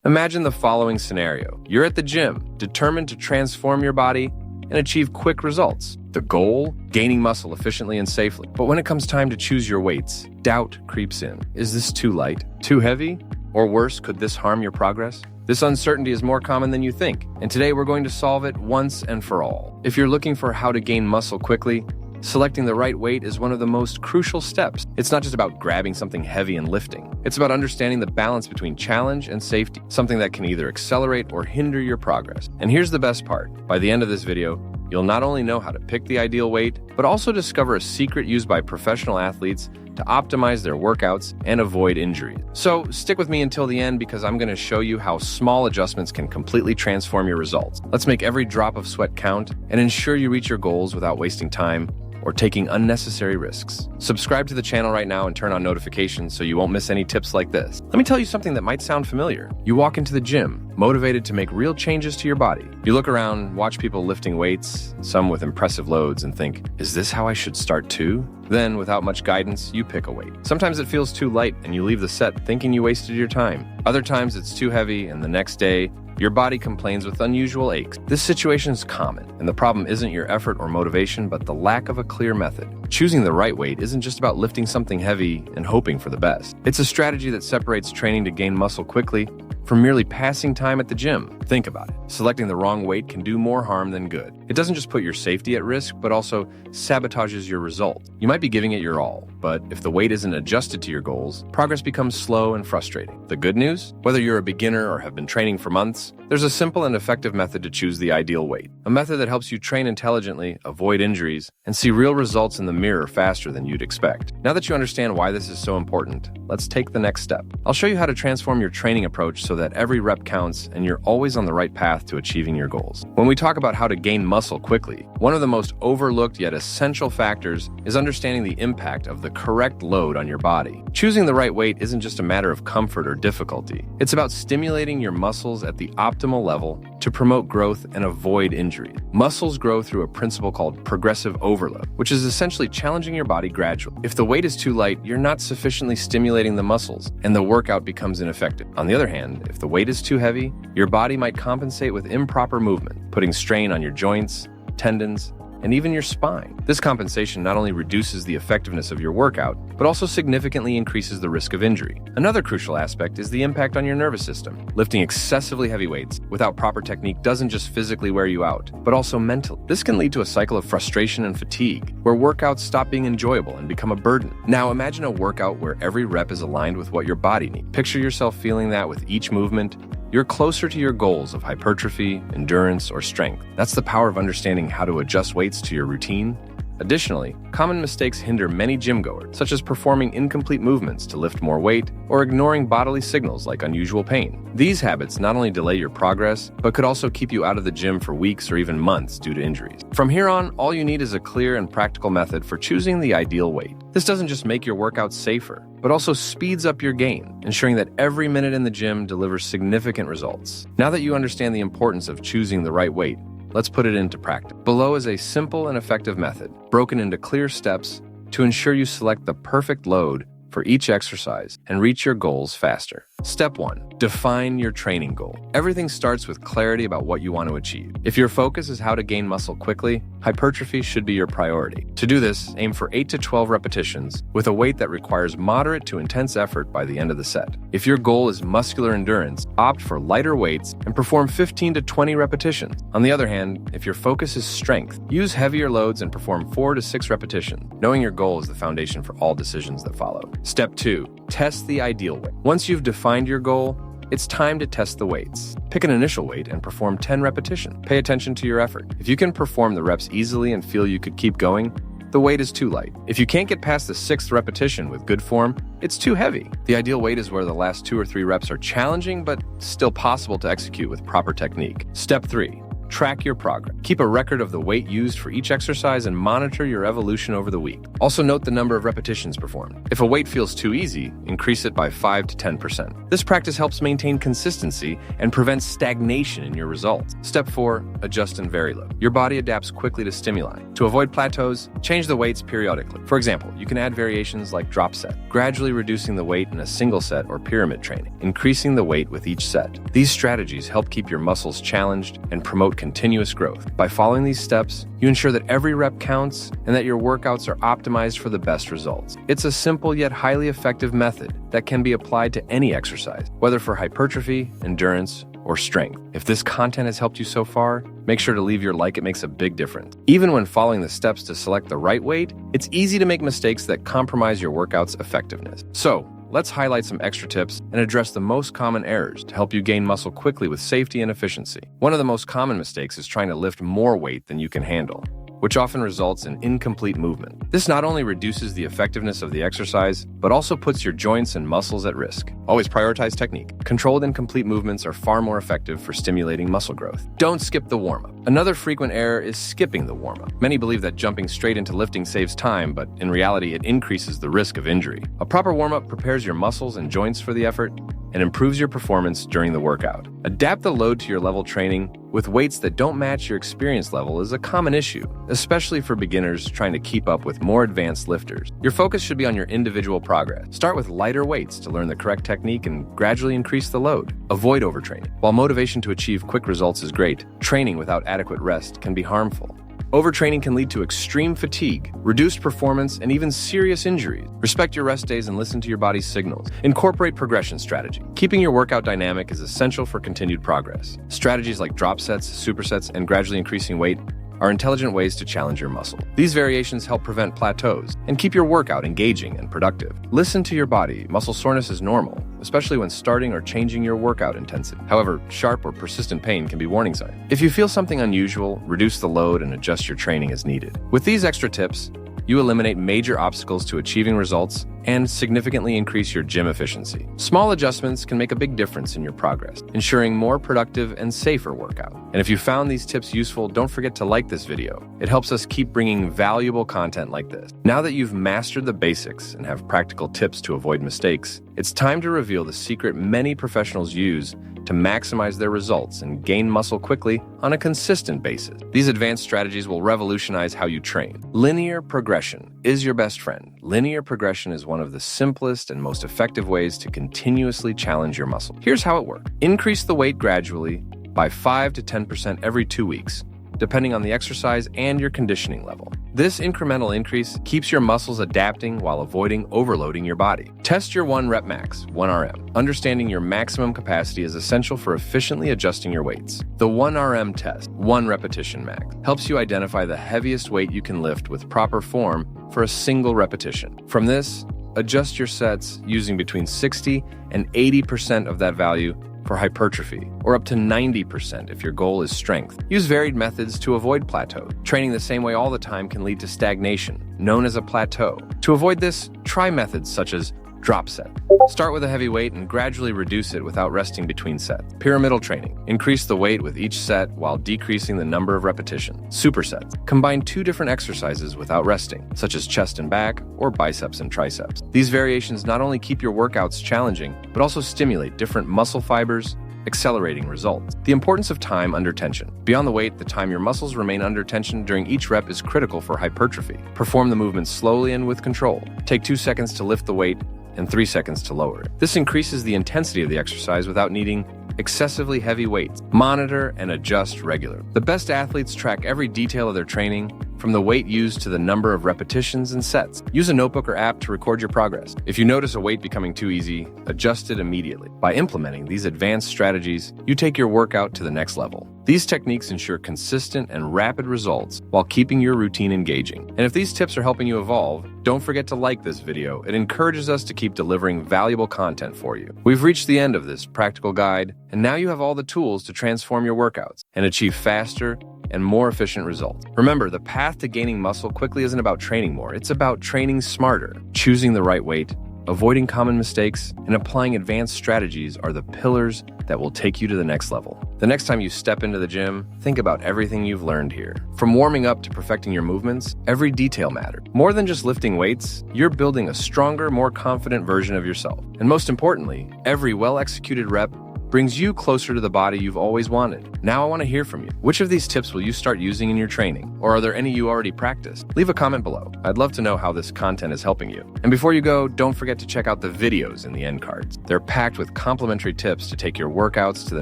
Imagine the following scenario. You're at the gym, determined to transform your body and achieve quick results. The goal? Gaining muscle efficiently and safely. But when it comes time to choose your weights, doubt creeps in. Is this too light? Too heavy? Or worse, could this harm your progress? This uncertainty is more common than you think, and today we're going to solve it once and for all. If you're looking for how to gain muscle quickly, selecting the right weight is one of the most crucial steps. It's not just about grabbing something heavy and lifting. It's about understanding the balance between challenge and safety, something that can either accelerate or hinder your progress. And here's the best part. By the end of this video, you'll not only know how to pick the ideal weight, but also discover a secret used by professional athletes to optimize their workouts and avoid injury. So stick with me until the end because I'm going to show you how small adjustments can completely transform your results. Let's make every drop of sweat count and ensure you reach your goals without wasting time or taking unnecessary risks. Subscribe to the channel right now and turn on notifications so you won't miss any tips like this. Let me tell you something that might sound familiar. You walk into the gym, motivated to make real changes to your body. You look around, watch people lifting weights, some with impressive loads, and think, is this how I should start too? Then, without much guidance, you pick a weight. Sometimes it feels too light and you leave the set thinking you wasted your time. Other times it's too heavy and the next day, your body complains with unusual aches. This situation is common, and the problem isn't your effort or motivation, but the lack of a clear method. Choosing the right weight isn't just about lifting something heavy and hoping for the best. It's a strategy that separates training to gain muscle quickly from merely passing time at the gym. Think about it. Selecting the wrong weight can do more harm than good. It doesn't just put your safety at risk, but also sabotages your result. You might be giving it your all, but if the weight isn't adjusted to your goals, progress becomes slow and frustrating. The good news? Whether you're a beginner or have been training for months, there's a simple and effective method to choose the ideal weight. A method that helps you train intelligently, avoid injuries, and see real results in the mirror faster than you'd expect. Now that you understand why this is so important, let's take the next step. I'll show you how to transform your training approach so that every rep counts and you're always on the right path to achieving your goals. When we talk about how to gain muscle quickly, one of the most overlooked yet essential factors is understanding the impact of the correct load on your body. Choosing the right weight isn't just a matter of comfort or difficulty. It's about stimulating your muscles at the optimal level to promote growth and avoid injury. Muscles grow through a principle called progressive overload, which is essentially challenging your body gradually. If the weight is too light, you're not sufficiently stimulating the muscles, and the workout becomes ineffective. On the other hand, if the weight is too heavy, your body might compensate with improper movement, putting strain on your joints, tendons, and even your spine. This compensation not only reduces the effectiveness of your workout, but also significantly increases the risk of injury. Another crucial aspect is the impact on your nervous system. Lifting excessively heavy weights without proper technique doesn't just physically wear you out, but also mentally. This can lead to a cycle of frustration and fatigue, where workouts stop being enjoyable and become a burden. Now imagine a workout where every rep is aligned with what your body needs. Picture yourself feeling that with each movement, you're closer to your goals of hypertrophy, endurance, or strength. That's the power of understanding how to adjust weights to your routine. Additionally, common mistakes hinder many gym-goers, such as performing incomplete movements to lift more weight or ignoring bodily signals like unusual pain. These habits not only delay your progress, but could also keep you out of the gym for weeks or even months due to injuries. From here on, all you need is a clear and practical method for choosing the ideal weight. This doesn't just make your workouts safer, but also speeds up your gain, ensuring that every minute in the gym delivers significant results. Now that you understand the importance of choosing the right weight, let's put it into practice. Below is a simple and effective method, broken into clear steps to ensure you select the perfect load for each exercise and reach your goals faster. Step 1. Define your training goal. Everything starts with clarity about what you want to achieve. If your focus is how to gain muscle quickly, hypertrophy should be your priority. To do this, aim for 8 to 12 repetitions with a weight that requires moderate to intense effort by the end of the set. If your goal is muscular endurance, opt for lighter weights and perform 15 to 20 repetitions. On the other hand, if your focus is strength, use heavier loads and perform 4 to 6 repetitions. Knowing your goal is the foundation for all decisions that follow. Step 2. Test the ideal weight. Once you've defined your goal, it's time to test the weights. Pick an initial weight and perform 10 repetitions. Pay attention to your effort. If you can perform the reps easily and feel you could keep going, the weight is too light. If you can't get past the 6th repetition with good form, it's too heavy. The ideal weight is where the last 2 or 3 reps are challenging but still possible to execute with proper technique. Step 3. Track your progress. Keep a record of the weight used for each exercise and monitor your evolution over the week. Also note the number of repetitions performed. If a weight feels too easy, increase it by 5 to 10%. This practice helps maintain consistency and prevents stagnation in your results. Step 4. Adjust and vary load. Your body adapts quickly to stimuli. To avoid plateaus, change the weights periodically. For example, you can add variations like drop set, gradually reducing the weight in a single set, or pyramid training, increasing the weight with each set. These strategies help keep your muscles challenged and promote continuous growth. By following these steps, you ensure that every rep counts and that your workouts are optimized for the best results. It's a simple yet highly effective method that can be applied to any exercise, whether for hypertrophy, endurance, or strength. If this content has helped you so far, make sure to leave your like. It makes a big difference. Even when following the steps to select the right weight, it's easy to make mistakes that compromise your workout's effectiveness. So, let's highlight some extra tips and address the most common errors to help you gain muscle quickly with safety and efficiency. One of the most common mistakes is trying to lift more weight than you can handle, which often results in incomplete movement. This not only reduces the effectiveness of the exercise, but also puts your joints and muscles at risk. Always prioritize technique. Controlled and complete movements are far more effective for stimulating muscle growth. Don't skip the warm-up. Another frequent error is skipping the warm-up. Many believe that jumping straight into lifting saves time, but in reality, it increases the risk of injury. A proper warm-up prepares your muscles and joints for the effort and improves your performance during the workout. Adapt the load to your level. Training with weights that don't match your experience level is a common issue, especially for beginners trying to keep up with more advanced lifters. Your focus should be on your individual progress. Start with lighter weights to learn the correct technique and gradually increase the load. Avoid overtraining. While motivation to achieve quick results is great, training without adequate rest can be harmful. Overtraining can lead to extreme fatigue, reduced performance, and even serious injuries. Respect your rest days and listen to your body's signals. Incorporate progression strategy. Keeping your workout dynamic is essential for continued progress. Strategies like drop sets, supersets, and gradually increasing weight are intelligent ways to challenge your muscle. These variations help prevent plateaus and keep your workout engaging and productive. Listen to your body. Muscle soreness is normal, especially when starting or changing your workout intensity. However, sharp or persistent pain can be warning signs. If you feel something unusual, reduce the load and adjust your training as needed. With these extra tips, you eliminate major obstacles to achieving results and significantly increase your gym efficiency. Small adjustments can make a big difference in your progress, ensuring more productive and safer workout. And if you found these tips useful, don't forget to like this video. It helps us keep bringing valuable content like this. Now that you've mastered the basics and have practical tips to avoid mistakes, it's time to reveal the secret many professionals use to maximize their results and gain muscle quickly on a consistent basis. These advanced strategies will revolutionize how you train. Linear progression is your best friend. Linear progression is one of the simplest and most effective ways to continuously challenge your muscle. Here's how it works. Increase the weight gradually by 5 to 10% every 2 weeks, depending on the exercise and your conditioning level. This incremental increase keeps your muscles adapting while avoiding overloading your body. Test your 1 rep max, 1 RM. Understanding your maximum capacity is essential for efficiently adjusting your weights. The 1 RM test, 1 repetition max, helps you identify the heaviest weight you can lift with proper form for a single repetition. From this, adjust your sets using between 60 and 80% of that value for hypertrophy, or up to 90% if your goal is strength. Use varied methods to avoid plateau. Training the same way all the time can lead to stagnation, known as a plateau. To avoid this, try methods such as drop set. Start with a heavy weight and gradually reduce it without resting between sets. Pyramidal training. Increase the weight with each set while decreasing the number of repetitions. Supersets. Combine 2 different exercises without resting, such as chest and back or biceps and triceps. These variations not only keep your workouts challenging, but also stimulate different muscle fibers, accelerating results. The importance of time under tension. Beyond the weight, the time your muscles remain under tension during each rep is critical for hypertrophy. Perform the movement slowly and with control. Take 2 seconds to lift the weight and 3 seconds to lower it. This increases the intensity of the exercise without needing excessively heavy weights. Monitor and adjust regularly. The best athletes track every detail of their training, from the weight used to the number of repetitions and sets. Use a notebook or app to record your progress. If you notice a weight becoming too easy, adjust it immediately. By implementing these advanced strategies, you take your workout to the next level. These techniques ensure consistent and rapid results while keeping your routine engaging. And if these tips are helping you evolve, don't forget to like this video. It encourages us to keep delivering valuable content for you. We've reached the end of this practical guide, and now you have all the tools to transform your workouts and achieve faster and more efficient results. Remember, the path to gaining muscle quickly isn't about training more. It's about training smarter, choosing the right weight, avoiding common mistakes, and applying advanced strategies are the pillars that will take you to the next level. The next time you step into the gym, think about everything you've learned here. From warming up to perfecting your movements, every detail matters. More than just lifting weights, you're building a stronger, more confident version of yourself. And most importantly, every well-executed rep brings you closer to the body you've always wanted. Now I want to hear from you. Which of these tips will you start using in your training? Or are there any you already practiced? Leave a comment below. I'd love to know how this content is helping you. And before you go, don't forget to check out the videos in the end cards. They're packed with complimentary tips to take your workouts to the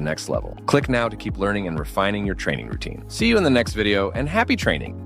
next level. Click now to keep learning and refining your training routine. See you in the next video, and happy training!